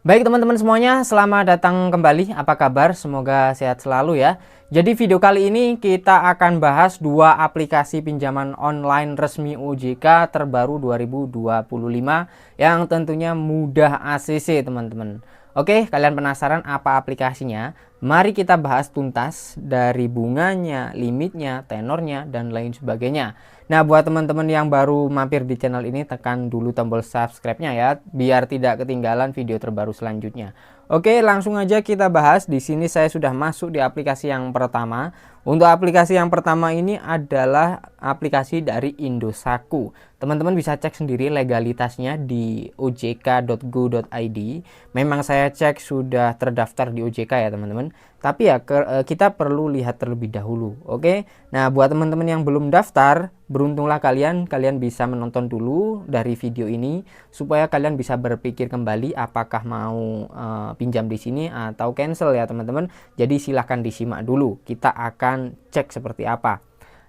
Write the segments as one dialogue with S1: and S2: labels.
S1: Baik teman-teman semuanya, selamat datang kembali. Apa kabar? Semoga sehat selalu ya. Jadi video kali ini kita akan bahas dua aplikasi pinjaman online resmi OJK terbaru 2025 yang tentunya mudah ACC teman-teman. Oke, kalian penasaran apa aplikasinya? Mari kita bahas tuntas dari bunganya, limitnya, tenornya, dan lain sebagainya. Nah, buat teman-teman yang baru mampir di channel ini, tekan dulu tombol subscribe-nya ya, biar tidak ketinggalan video terbaru selanjutnya. Oke, langsung aja kita bahas. Di sini saya sudah masuk di aplikasi yang pertama. Untuk aplikasi yang pertama ini adalah aplikasi dari Indosatku. Teman-teman bisa cek sendiri legalitasnya di ojk.go.id. Memang saya cek sudah terdaftar di OJK ya teman-teman. Tapi ya kita perlu lihat terlebih dahulu. Oke. Nah, buat teman-teman yang belum daftar, beruntunglah kalian bisa menonton dulu dari video ini supaya kalian bisa berpikir kembali apakah mau pinjam di sini atau cancel ya teman-teman. Jadi silahkan disimak dulu. Kita akan cek seperti apa.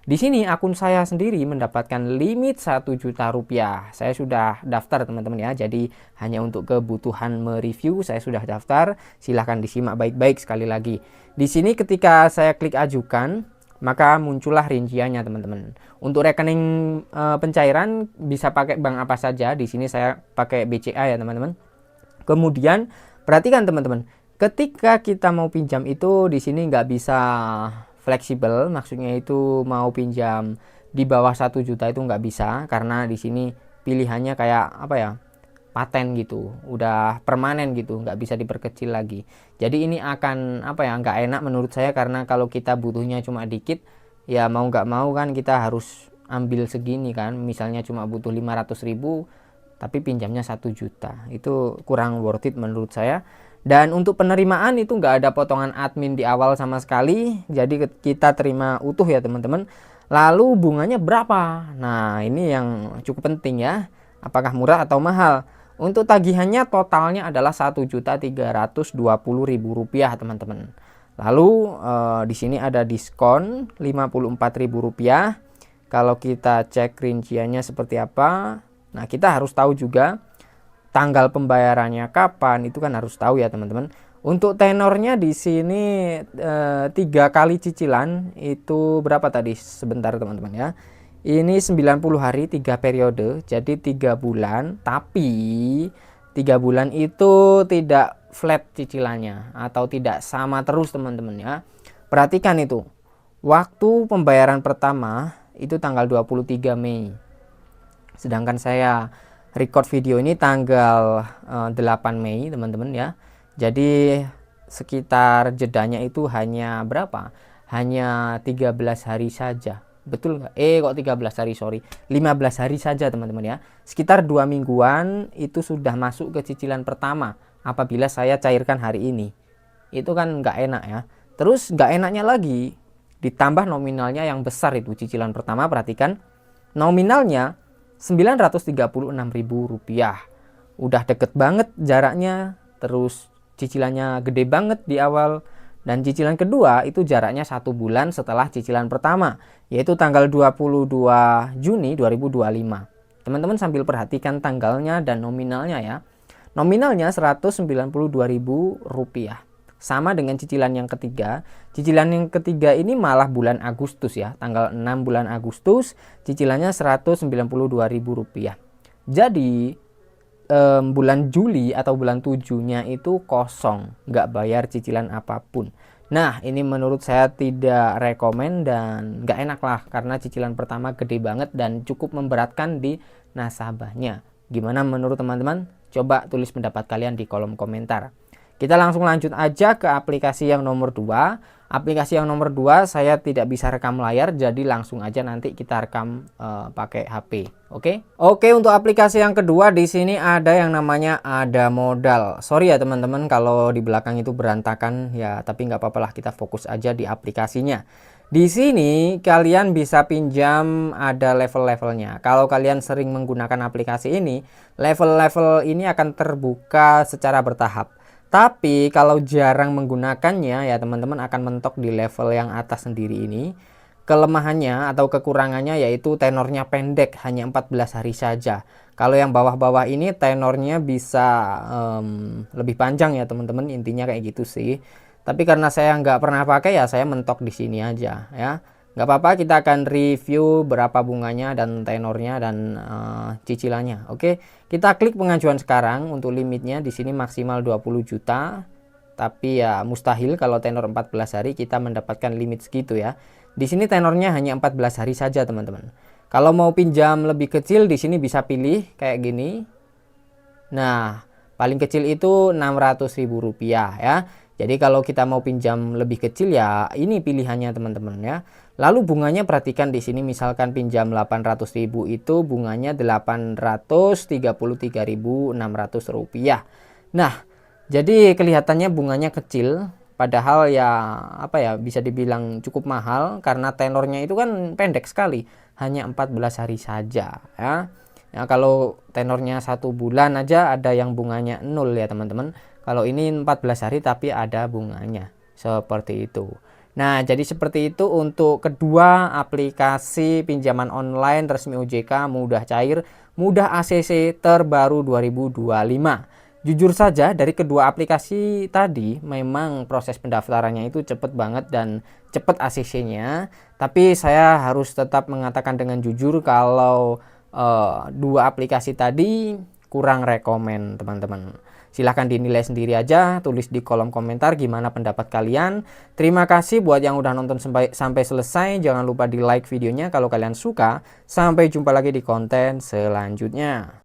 S1: Di sini akun saya sendiri mendapatkan limit 1 juta rupiah. Saya sudah daftar teman-teman ya. Jadi hanya untuk kebutuhan mereview saya sudah daftar. Silahkan disimak baik-baik sekali lagi. Di sini ketika saya klik ajukan, maka muncullah rinciannya teman-teman. Untuk rekening pencairan bisa pakai bank apa saja. Di sini saya pakai BCA ya teman-teman. Kemudian perhatikan teman-teman, ketika kita mau pinjam itu di sini nggak bisa fleksibel, maksudnya itu mau pinjam di bawah 1 juta itu nggak bisa, karena di sini pilihannya kayak apa ya, paten gitu, udah permanen gitu, nggak bisa diperkecil lagi. Jadi ini akan apa ya, nggak enak menurut saya, karena kalau kita butuhnya cuma dikit ya mau nggak mau kan kita harus ambil segini kan, misalnya cuma butuh 500.000 tapi pinjamnya 1 juta, itu kurang worth it menurut saya. Dan untuk penerimaan itu nggak ada potongan admin di awal sama sekali, jadi kita terima utuh ya teman-teman. Lalu bunganya berapa? Nah ini yang cukup penting ya, apakah murah atau mahal. Untuk tagihannya totalnya adalah Rp1.320.000 teman-teman. Lalu di sini ada diskon Rp54.000. Kalau kita cek rinciannya seperti apa, nah kita harus tahu juga tanggal pembayarannya kapan, itu kan harus tahu ya teman-teman. Untuk tenornya di sini 3 kali cicilan itu berapa tadi? Sebentar teman-teman ya. Ini 90 hari 3 periode, jadi 3 bulan, tapi 3 bulan itu tidak flat cicilannya atau tidak sama terus teman-teman ya. Perhatikan itu. Waktu pembayaran pertama itu tanggal 23 Mei. Sedangkan saya record video ini tanggal 8 Mei teman-teman ya. Jadi sekitar jedanya itu hanya berapa? Hanya 13 hari saja. Betul nggak? Kok 13 hari, sorry. 15 hari saja teman-teman ya. Sekitar 2 mingguan itu sudah masuk ke cicilan pertama apabila saya cairkan hari ini. Itu kan nggak enak ya. Terus nggak enaknya lagi, ditambah nominalnya yang besar itu cicilan pertama. Perhatikan nominalnya Rp936.000. Udah deket banget jaraknya, terus cicilannya gede banget di awal. Dan cicilan kedua itu jaraknya 1 bulan setelah cicilan pertama, yaitu tanggal 22 Juni 2025. Teman-teman sambil perhatikan tanggalnya dan nominalnya ya. Nominalnya Rp192.000. Sama dengan cicilan yang ketiga. Cicilan yang ketiga ini malah bulan Agustus ya, tanggal 6 bulan Agustus, cicilannya Rp192.000. Jadi bulan Juli atau bulan 7-nya itu kosong, nggak bayar cicilan apapun. Nah ini menurut saya tidak rekomen dan nggak enak lah, karena cicilan pertama gede banget dan cukup memberatkan di nasabahnya. Gimana menurut teman-teman? Coba tulis pendapat kalian di kolom komentar. Kita langsung lanjut aja ke aplikasi yang nomor 2. Aplikasi yang nomor 2 saya tidak bisa rekam layar, jadi langsung aja nanti kita rekam pakai HP. Oke, untuk aplikasi yang kedua di sini ada yang namanya Ada Modal. Sorry ya teman-teman kalau di belakang itu berantakan ya, tapi nggak apa-apa lah, kita fokus aja di aplikasinya. Di sini kalian bisa pinjam, ada level-levelnya. Kalau kalian sering menggunakan aplikasi ini, level-level ini akan terbuka secara bertahap. Tapi kalau jarang menggunakannya ya teman-teman akan mentok di level yang atas sendiri ini. Kelemahannya atau kekurangannya yaitu tenornya pendek, hanya 14 hari saja. Kalau yang bawah-bawah ini tenornya bisa lebih panjang ya teman-teman, intinya kayak gitu sih. Tapi karena saya nggak pernah pakai ya saya mentok di sini aja ya. Nggak apa-apa, kita akan review berapa bunganya dan tenornya dan cicilannya. Oke, kita klik pengajuan sekarang. Untuk limitnya di sini maksimal 20 juta. Tapi ya mustahil kalau tenor 14 hari kita mendapatkan limit segitu ya. Di sini tenornya hanya 14 hari saja teman-teman. Kalau mau pinjam lebih kecil di sini bisa pilih kayak gini. Nah, paling kecil itu Rp600.000 ya. Jadi kalau kita mau pinjam lebih kecil ya ini pilihannya teman-teman ya. Lalu bunganya perhatikan di sini, misalkan pinjam 800.000 itu bunganya Rp833.600. Nah, jadi kelihatannya bunganya kecil, padahal ya apa ya, bisa dibilang cukup mahal karena tenornya itu kan pendek sekali, hanya 14 hari saja ya. Ya kalau tenornya 1 bulan aja ada yang bunganya 0 ya teman-teman. Kalau ini 14 hari tapi ada bunganya. Seperti itu. Nah, jadi seperti itu untuk kedua aplikasi pinjaman online resmi OJK, mudah cair, mudah ACC terbaru 2025. Jujur saja dari kedua aplikasi tadi memang proses pendaftarannya itu cepet banget dan cepet ACC-nya. Tapi saya harus tetap mengatakan dengan jujur kalau dua aplikasi tadi kurang rekomen teman-teman. Silahkan dinilai sendiri aja, tulis di kolom komentar gimana pendapat kalian. Terima kasih buat yang udah nonton sampai selesai. Jangan lupa di like videonya kalau kalian suka. Sampai jumpa lagi di konten selanjutnya.